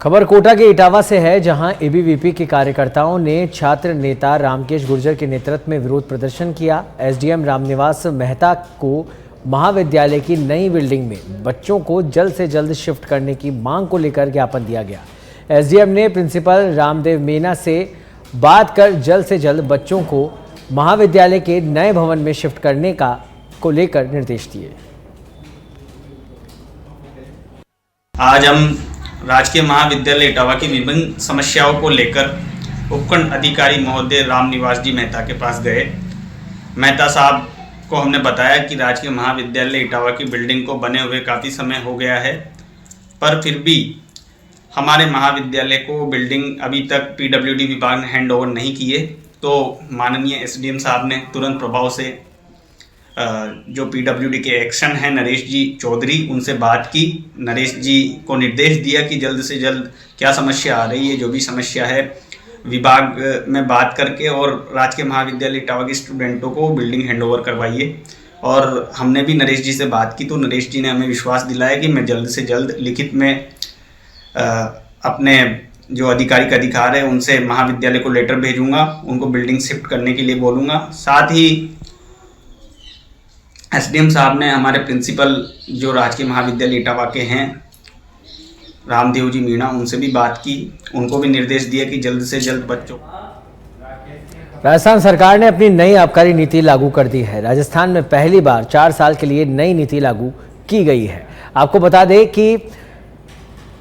खबर कोटा के इटावा से है, जहां एबीवीपी के कार्यकर्ताओं ने छात्र नेता रामकेश गुर्जर के नेतृत्व में विरोध प्रदर्शन किया। एसडीएम रामनिवास मेहता को महाविद्यालय की नई बिल्डिंग में बच्चों को जल्द से जल्द शिफ्ट करने की मांग को लेकर ज्ञापन दिया गया। एसडीएम ने प्रिंसिपल रामदेव मीना से बात कर जल्द से जल्द बच्चों को महाविद्यालय के नए भवन में शिफ्ट करने को लेकर निर्देश दिए। आज हम राजकीय महाविद्यालय इटावा की विभिन्न समस्याओं को लेकर उपखंड अधिकारी महोदय रामनिवास जी मेहता के पास गए। मेहता साहब को हमने बताया कि राजकीय महाविद्यालय इटावा की बिल्डिंग को बने हुए काफ़ी समय हो गया है, पर फिर भी हमारे महाविद्यालय को बिल्डिंग अभी तक पीडब्ल्यूडी विभाग ने हैंड ओवर नहीं किए। तो माननीय एसडीएम साहब ने तुरंत प्रभाव से जो पीडब्ल्यूडी के एक्शन है नरेश जी चौधरी, उनसे बात की। नरेश जी को निर्देश दिया कि जल्द से जल्द क्या समस्या आ रही है, जो भी समस्या है विभाग में बात करके और राजकीय महाविद्यालय इटावा के स्टूडेंटों को बिल्डिंग हैंडओवर करवाइए। और हमने भी नरेश जी से बात की तो नरेश जी ने हमें विश्वास दिलाया कि मैं जल्द से जल्द लिखित में अपने जो आधिकारिक अधिकार है उनसे महाविद्यालय को लेटर भेजूंगा, उनको बिल्डिंग शिफ्ट करने के लिए बोलूँगा। साथ ही एसडीएम साहब ने हमारे प्रिंसिपल जो राजकीय महाविद्यालय इटावा के हैं रामदेव जी मीणा, उनसे भी बात की, उनको भी निर्देश दिया कि जल्द से जल्द बच्चों। राजस्थान सरकार ने अपनी नई आबकारी नीति लागू कर दी है। राजस्थान में पहली बार 4 साल के लिए नई नीति लागू की गई है। आपको बता दें कि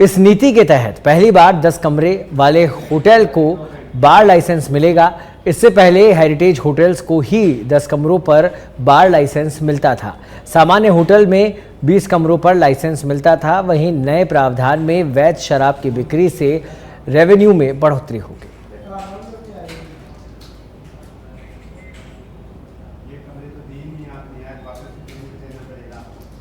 इस नीति के तहत पहली बार 10 कमरे वाले होटल को बार लाइसेंस मिलेगा। इससे पहले हेरिटेज होटल्स को ही 10 कमरों पर बार लाइसेंस मिलता था। सामान्य होटल में 20 कमरों पर लाइसेंस मिलता था। वहीं नए प्रावधान में वैध शराब की बिक्री से रेवेन्यू में बढ़ोतरी होगी।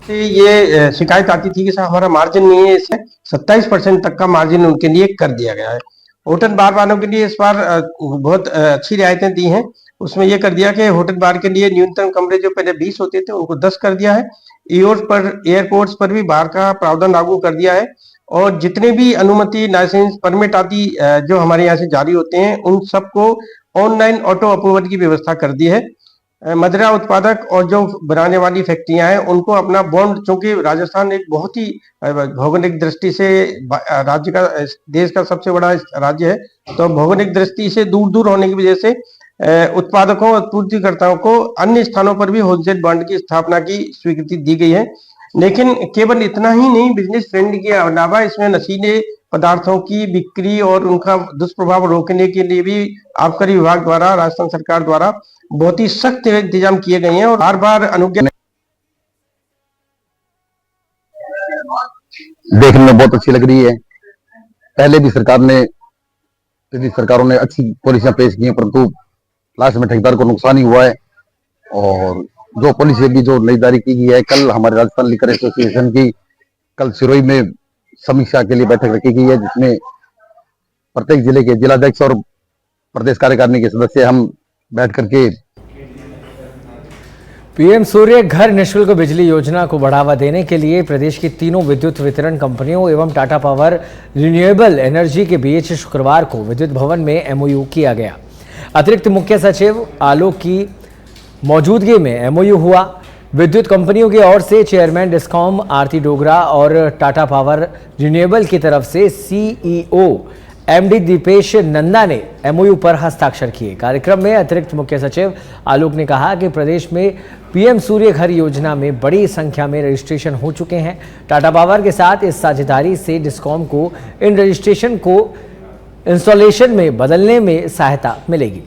ये शिकायत आती थी कि हमारा मार्जिन नहीं है, इससे 27% तक का मार्जिन उनके लिए कर दिया गया है। होटल बार वालों के लिए इस बार बहुत अच्छी रियायतें दी हैं। उसमें यह कर दिया कि होटल बार के लिए न्यूनतम कमरे जो पहले 20 होते थे उनको 10 कर दिया है। एयरपोर्ट्स पर भी बार का प्रावधान लागू कर दिया है। और जितने भी अनुमति, लाइसेंस, परमिट आदि जो हमारे यहाँ से जारी होते हैं उन सबको ऑनलाइन ऑटो अप्रूवल की व्यवस्था कर दी है। मदिरा उत्पादक और जो बनाने वाली फैक्ट्रियां हैं उनको अपना बॉन्ड, चूंकि राजस्थान एक बहुत ही भौगोलिक दृष्टि से राज्य का, देश का सबसे बड़ा राज्य है, तो भौगोलिक दृष्टि से दूर दूर होने की वजह से उत्पादकों और पूर्तिकर्ताओं को अन्य स्थानों पर भी होलसेल बॉन्ड की स्थापना की स्वीकृति दी गई है। लेकिन केवल इतना ही नहीं, बिजनेस फ्रेंड के अलावा इसमें नशीले पदार्थों की बिक्री और उनका दुष्प्रभाव रोकने के लिए भी आबकारी विभाग द्वारा, राजस्थान सरकार द्वारा बहुत ही सख्त इंतजाम किए गए हैं। और बार बार अनुज्ञा देखने में बहुत अच्छी लग रही है। पहले भी सरकारों ने अच्छी पॉलिसियां पेश की हैं, परंतु लास्ट में ठेकेदार को नुकसान ही हुआ है। और जो पॉलिसी की जो नई जारी की गई है, कल हमारे राजस्थान लिकर एसोसिएशन की कल सिरोही में समीक्षा के लिए बैठक रखी गई है, जिसमें प्रत्येक जिले के जिलाध्यक्ष और प्रदेश कार्यकारिणी के सदस्य हम बैठ करके पीएम सूर्य घर निःशुल्क बिजली योजना को बढ़ावा देने के लिए प्रदेश की तीनों विद्युत वितरण कंपनियों एवं टाटा पावर रिन्यूएबल एनर्जी के बीच शुक्रवार को विद्युत भवन में एमओयू किया गया। अतिरिक्त मुख्य सचिव आलोक की मौजूदगी में एमओयू हुआ। विद्युत कंपनियों की ओर से चेयरमैन डिस्कॉम आरती डोगरा और टाटा पावर रिन्यूएबल की तरफ से सीईओ एमडी दीपेश नंदा ने एमओयू पर हस्ताक्षर किए। कार्यक्रम में अतिरिक्त मुख्य सचिव आलोक ने कहा कि प्रदेश में पीएम सूर्य घर योजना में बड़ी संख्या में रजिस्ट्रेशन हो चुके हैं। टाटा पावर के साथ इस साझेदारी से डिस्कॉम को इन रजिस्ट्रेशन को इंस्टॉलेशन में बदलने में सहायता मिलेगी।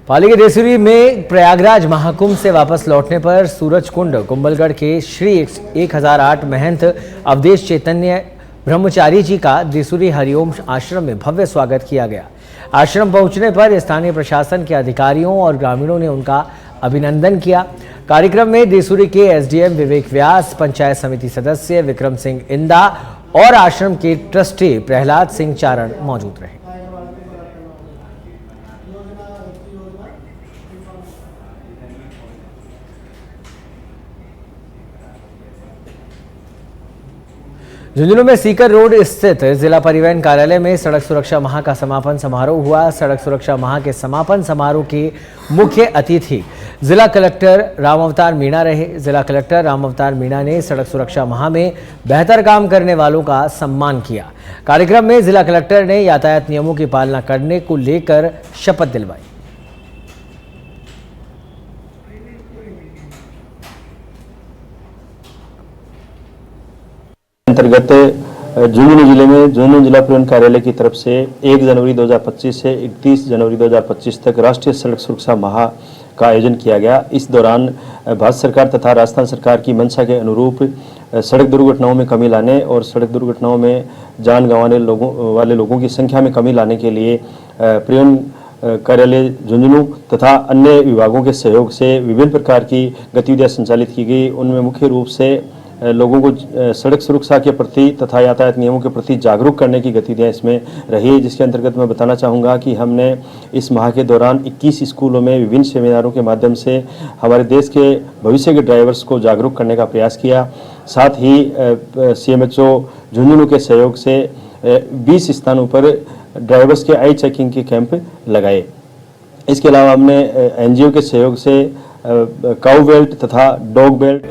पाली के देसूरी में प्रयागराज महाकुंभ से वापस लौटने पर सूरजकुंड कुंभलगढ़ के श्री 1008 महंत अवधेश चैतन्य ब्रह्मचारी जी का देसूरी हरिओम आश्रम में भव्य स्वागत किया गया। आश्रम पहुंचने पर स्थानीय प्रशासन के अधिकारियों और ग्रामीणों ने उनका अभिनंदन किया। कार्यक्रम में देसूरी के एसडीएम विवेक व्यास, पंचायत समिति सदस्य विक्रम सिंह इंदा और आश्रम के ट्रस्टी प्रहलाद सिंह चारण मौजूद रहे। झुंझुनू में सीकर रोड स्थित जिला परिवहन कार्यालय में सड़क सुरक्षा माह का समापन समारोह हुआ। सड़क सुरक्षा माह के समापन समारोह के मुख्य अतिथि जिला कलेक्टर रामावतार मीणा रहे। जिला कलेक्टर रामावतार मीणा ने सड़क सुरक्षा माह में बेहतर काम करने वालों का सम्मान किया। कार्यक्रम में जिला कलेक्टर ने यातायात नियमों की पालना करने को लेकर शपथ दिलवाई। अंतर्गत झुंझुनू जिले में झुंझुनू जिला परिवहन कार्यालय की तरफ से 1 जनवरी 2025 से 31 जनवरी 2025 तक राष्ट्रीय सड़क सुरक्षा माह का आयोजन किया गया। इस दौरान भारत सरकार तथा राजस्थान सरकार की मंशा के अनुरूप सड़क दुर्घटनाओं में कमी लाने और सड़क दुर्घटनाओं में जान गंवाने वाले लोगों की संख्या में कमी लाने के लिए परिवहन कार्यालय झुंझुनू तथा अन्य विभागों के सहयोग से विभिन्न प्रकार की गतिविधियां संचालित की गई। उनमें मुख्य रूप से लोगों को सड़क सुरक्षा के प्रति तथा यातायात नियमों के प्रति जागरूक करने की गतिविधियां इसमें रही, जिसके अंतर्गत मैं बताना चाहूँगा कि हमने इस माह के दौरान 21 स्कूलों में विभिन्न सेमिनारों के माध्यम से हमारे देश के भविष्य के ड्राइवर्स को जागरूक करने का प्रयास किया। साथ ही CMHO झुंझुनू के सहयोग से 20 स्थानों पर ड्राइवर्स के आई चेकिंग के कैंप लगाए। इसके अलावा हमने NGO के सहयोग से काऊ बेल्ट तथा डॉग बेल्ट।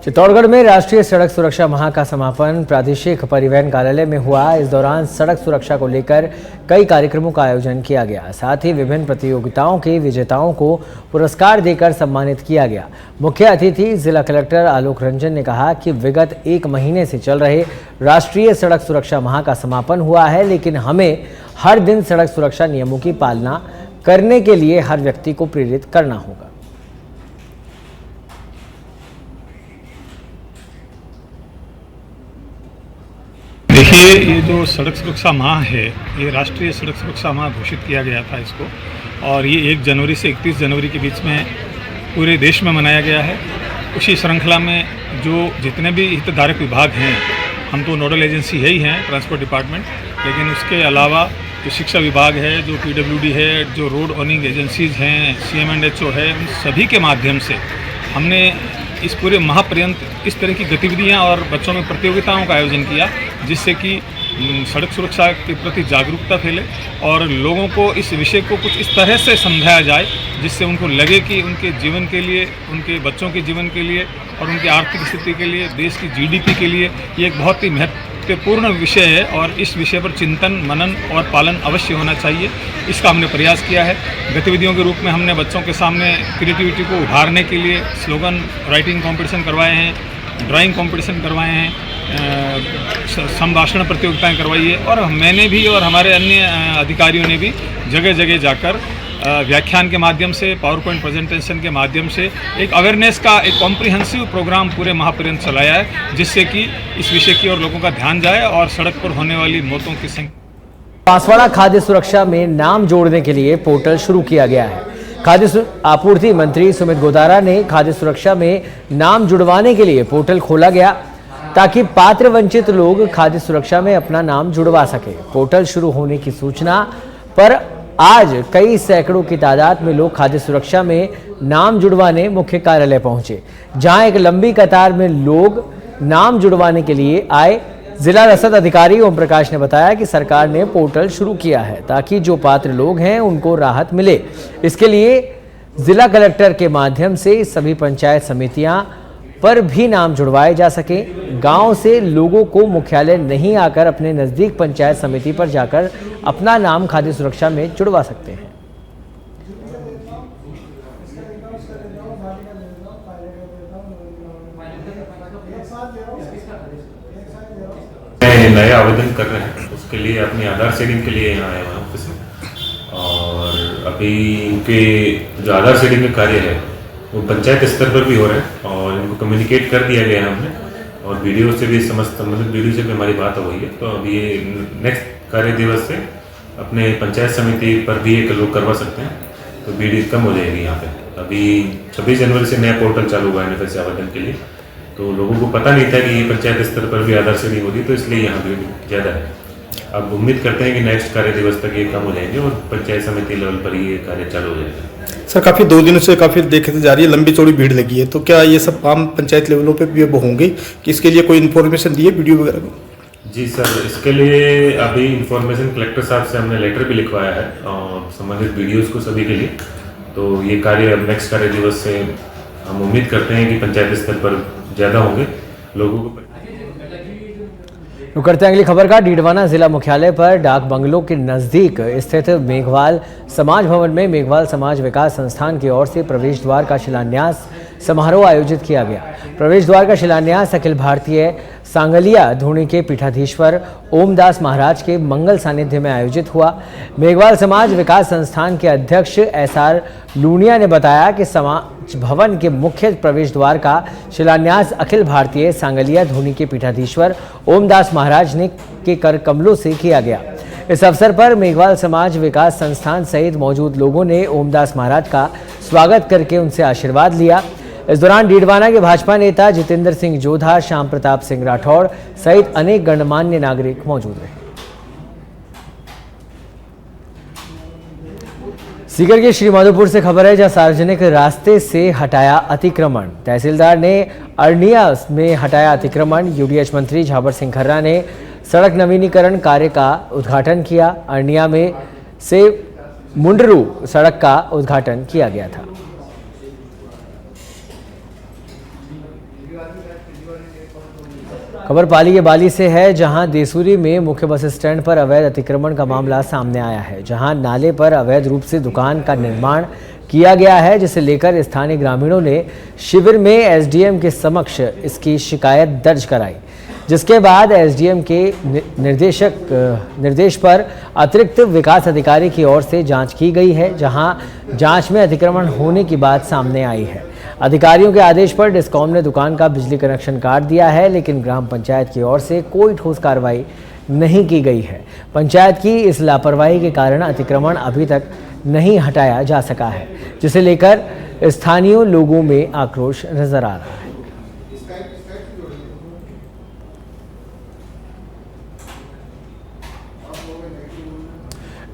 चित्तौड़गढ़ में राष्ट्रीय सड़क सुरक्षा माह का समापन प्रादेशिक परिवहन कार्यालय में हुआ। इस दौरान सड़क सुरक्षा को लेकर कई कार्यक्रमों का आयोजन किया गया। साथ ही विभिन्न प्रतियोगिताओं के विजेताओं को पुरस्कार देकर सम्मानित किया गया। मुख्य अतिथि जिला कलेक्टर आलोक रंजन ने कहा कि विगत 1 महीने से चल रहे राष्ट्रीय सड़क सुरक्षा माह का समापन हुआ है, लेकिन हमें हर दिन सड़क सुरक्षा नियमों की पालना करने के लिए हर व्यक्ति को प्रेरित करना होगा। देखिए, ये जो सड़क सुरक्षा माह है, ये राष्ट्रीय सड़क सुरक्षा माह घोषित किया गया था इसको, और ये 1 जनवरी से 31 जनवरी के बीच में पूरे देश में मनाया गया है। उसी श्रृंखला में जो जितने भी हितधारक विभाग हैं, हम तो नोडल एजेंसी है ही हैं, ट्रांसपोर्ट डिपार्टमेंट, लेकिन उसके अलावा जो शिक्षा विभाग है, जो PWD है, जो रोड ओनिंग एजेंसीज हैं, CM&HO है, उन सभी के माध्यम से हमने इस पूरे माह पर्यंत इस तरह की गतिविधियां और बच्चों में प्रतियोगिताओं का आयोजन किया, जिससे कि सड़क सुरक्षा के प्रति जागरूकता फैले और लोगों को इस विषय को कुछ इस तरह से समझाया जाए जिससे उनको लगे कि उनके जीवन के लिए, उनके बच्चों के जीवन के लिए और उनकी आर्थिक स्थिति के लिए, देश की GDP के लिए ये एक बहुत ही महत्वपूर्ण विषय है और इस विषय पर चिंतन, मनन और पालन अवश्य होना चाहिए। इसका हमने प्रयास किया है। गतिविधियों के रूप में हमने बच्चों के सामने क्रिएटिविटी को उभारने के लिए स्लोगन राइटिंग कंपटीशन करवाए हैं, ड्राइंग कंपटीशन करवाए हैं, संभाषण प्रतियोगिताएं करवाई है और मैंने भी और हमारे अन्य अधिकारियों ने भी जगह जगह जाकर व्याख्यान के माध्यम से, पावर पॉइंट प्रेजेंटेशन के माध्यम से एक अवेयरनेस का एक कॉम्प्रिहेंसिव प्रोग्राम पूरे माह पर्यंत चलाया है, जिससे कि इस विषय की ओर लोगों का ध्यान जाए और सड़क पर होने वाली मौतों की संख्या। बांसवाड़ा खाद्य सुरक्षा में नाम जोड़ने के लिए पोर्टल शुरू किया गया है। खाद्य आपूर्ति मंत्री सुमित गोदारा ने खाद्य सुरक्षा में नाम जुड़वाने के लिए पोर्टल खोला गया ताकि पात्र वंचित लोग खाद्य सुरक्षा में अपना नाम जुड़वा सके। पोर्टल शुरू होने की सूचना पर आज कई सैकड़ों की तादाद में लोग खाद्य सुरक्षा में नाम जुड़वाने मुख्य कार्यालय पहुंचे, जहां एक लंबी कतार में लोग नाम जुड़वाने के लिए आए। जिला रसद अधिकारी ओम प्रकाश ने बताया कि सरकार ने पोर्टल शुरू किया है ताकि जो पात्र लोग हैं उनको राहत मिले। इसके लिए जिला कलेक्टर के माध्यम से सभी पंचायत समितियां पर भी नाम जुड़वाए जा सके। गांव से लोगों को मुख्यालय नहीं आकर अपने नजदीक पंचायत समिति पर जाकर अपना नाम खाद्य सुरक्षा में जुड़वा सकते हैं। नया आवेदन कर रहे हैं, उसके लिए अपनी आधार सेटिंग के लिए यहाँ आए हुए ऑफिस में, और अभी इनके जो आधार सेटिंग का कार्य है वो पंचायत स्तर पर भी हो रहा है और इनको कम्युनिकेट कर दिया गया है हमने, और वीडियो से भी संबंधित वीडियो से भी हमारी बात हो गई है। तो अभी ये नेक्स्ट कार्य दिवस से अपने पंचायत समिति पर भी एक लोग करवा सकते हैं, तो वीडियो कम हो जाएगी यहाँ पे। अभी 26 जनवरी से नया पोर्टल चालू हुआ है NFS आवेदन के लिए, तो लोगों को पता नहीं था कि ये पंचायत स्तर पर भी आधार सेटिंग होगी, तो इसलिए यहाँ भीड़ ज़्यादा है। अब उम्मीद करते हैं कि नेक्स्ट कार्य दिवस तक ये कम हो जाएंगे और पंचायत समिति लेवल पर ही ये कार्य चालू हो जाएगा। सर काफ़ी 2 दिनों से काफ़ी देखते जा रही है, लंबी चौड़ी भीड़ लगी है, तो क्या ये सब काम पंचायत लेवलों पे भी अब होंगे कि इसके लिए कोई इन्फॉर्मेशन दी है वीडियो वगैरह को? जी सर, इसके लिए अभी इन्फॉर्मेशन कलेक्टर साहब से हमने लेटर भी लिखवाया है और संबंधित वीडियोस को सभी के लिए। तो ये कार्य अब नेक्स्ट कार्य दिवस से हम उम्मीद करते हैं कि पंचायत स्तर पर ज़्यादा होंगे लोगों को। रुक करते हैं अगली खबर का। डीडवाना जिला मुख्यालय पर डाक बंगलों के नजदीक स्थित मेघवाल समाज भवन में मेघवाल समाज विकास संस्थान की ओर से प्रवेश द्वार का शिलान्यास समारोह आयोजित किया गया। प्रवेश द्वार का शिलान्यास अखिल भारतीय सांगलिया धूणी के पीठाधीश्वर ओमदास महाराज के मंगल सानिध्य में आयोजित हुआ। मेघवाल समाज विकास संस्थान के अध्यक्ष SR लूनिया ने बताया कि समाज भवन के मुख्य प्रवेश द्वार का शिलान्यास अखिल भारतीय सांगलिया धूणी के पीठाधीश्वर ओमदास महाराज ने के कर कमलों से किया गया। इस अवसर पर मेघवाल समाज विकास संस्थान सहित मौजूद लोगों ने ओमदास महाराज का स्वागत करके उनसे आशीर्वाद लिया। इस दौरान डीडवाना के भाजपा नेता जितेंद्र सिंह जोधा, श्याम प्रताप सिंह राठौड़ सहित अनेक गणमान्य नागरिक मौजूद रहे। सीकर के श्रीमाधोपुर से खबर है, जहां सार्वजनिक रास्ते से हटाया अतिक्रमण। तहसीलदार ने अरनिया में हटाया अतिक्रमण। UDH मंत्री झाबर सिंह खर्रा ने सड़क नवीनीकरण कार्य का उद्घाटन किया। अरनिया में से मुंडरू सड़क का उद्घाटन किया गया था। खबर पाली के बाली से है, जहां देसूरी में मुख्य बस स्टैंड पर अवैध अतिक्रमण का मामला सामने आया है, जहां नाले पर अवैध रूप से दुकान का निर्माण किया गया है, जिसे लेकर स्थानीय ग्रामीणों ने शिविर में SDM के समक्ष इसकी शिकायत दर्ज कराई, जिसके बाद SDM के निर्देश पर अतिरिक्त विकास अधिकारी की ओर से जांच की गई है, जहां जांच में अतिक्रमण होने की बात सामने आई है। अधिकारियों के आदेश पर डिस्कॉम ने दुकान का बिजली कनेक्शन काट दिया है, लेकिन ग्राम पंचायत की ओर से कोई ठोस कार्रवाई नहीं की गई है। पंचायत की इस लापरवाही के कारण अतिक्रमण अभी तक नहीं हटाया जा सका है, जिसे लेकर स्थानीय लोगों में आक्रोश नजर आ रहा है।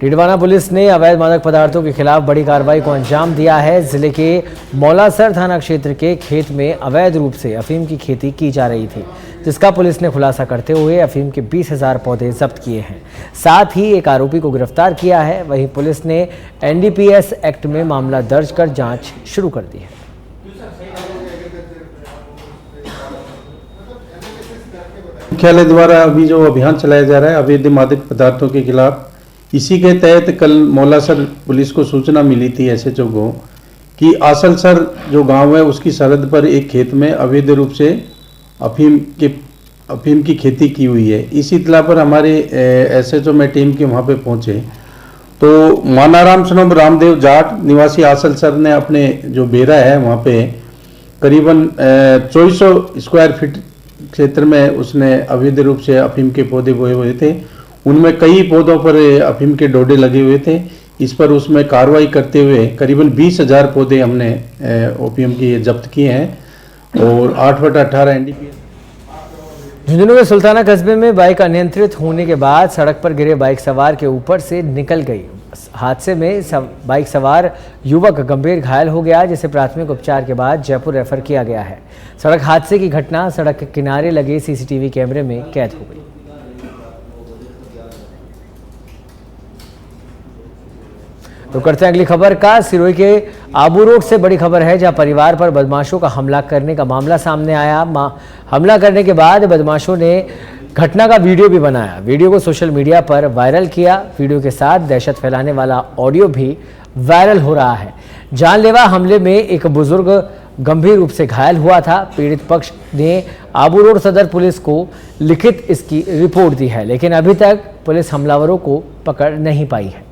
डीडवाना पुलिस ने अवैध मादक पदार्थों के खिलाफ बड़ी कार्रवाई को अंजाम दिया है। जिले के मौलासर थाना क्षेत्र के खेत में अवैध रूप से अफीम की खेती की जा रही थी, जिसका पुलिस ने खुलासा करते हुए अफीम के 20,000 पौधे जब्त किए हैं। साथ ही एक आरोपी को गिरफ्तार किया है। वहीं पुलिस ने NDPS एक्ट में मामला दर्ज कर जांच शुरू कर दी है। मुख्यालय द्वारा अभी जो अभियान चलाया जा रहा है अवैध मादक पदार्थों के खिलाफ, इसी के तहत कल मौलासर पुलिस को सूचना मिली थी SHO को कि आसलसर जो गांव है उसकी सरहद पर एक खेत में अवैध रूप से अफीम की खेती की हुई है। इसी इत्तला पर हमारे SHO में टीम के वहां पे पहुंचे तो मानाराम सनोब रामदेव जाट निवासी आसलसर ने अपने जो बेरा है वहां पे करीबन 2400 स्क्वायर फीट क्षेत्र में उसने अवैध रूप से अफीम के पौधे बोए हुए थे। उनमें कई पौधों पर अफीम के डोडे लगे हुए थे। इस पर उसमें कार्रवाई करते हुए करीबन 20,000 पौधे हमने ओपीएम की जब्त किए हैं और 8/18 NDPS। झुंझुनू के सुल्ताना कस्बे में बाइक अनियंत्रित होने के बाद सड़क पर गिरे बाइक सवार के ऊपर से निकल गई। हादसे में बाइक सवार युवक गंभीर घायल हो गया, जिसे प्राथमिक उपचार के बाद जयपुर रेफर किया गया है। सड़क हादसे की घटना सड़क के किनारे लगे CCTV कैमरे में कैद हो गई। तो करते हैं अगली खबर का। सिरोही के आबू रोड से बड़ी खबर है, जहां परिवार पर बदमाशों का हमला करने का मामला सामने आया। हमला करने के बाद बदमाशों ने घटना का वीडियो भी बनाया। वीडियो को सोशल मीडिया पर वायरल किया। वीडियो के साथ दहशत फैलाने वाला ऑडियो भी वायरल हो रहा है। जानलेवा हमले में एक बुजुर्ग गंभीर रूप से घायल हुआ था। पीड़ित पक्ष ने आबू रोड सदर पुलिस को लिखित इसकी रिपोर्ट दी है, लेकिन अभी तक पुलिस हमलावरों को पकड़ नहीं पाई है।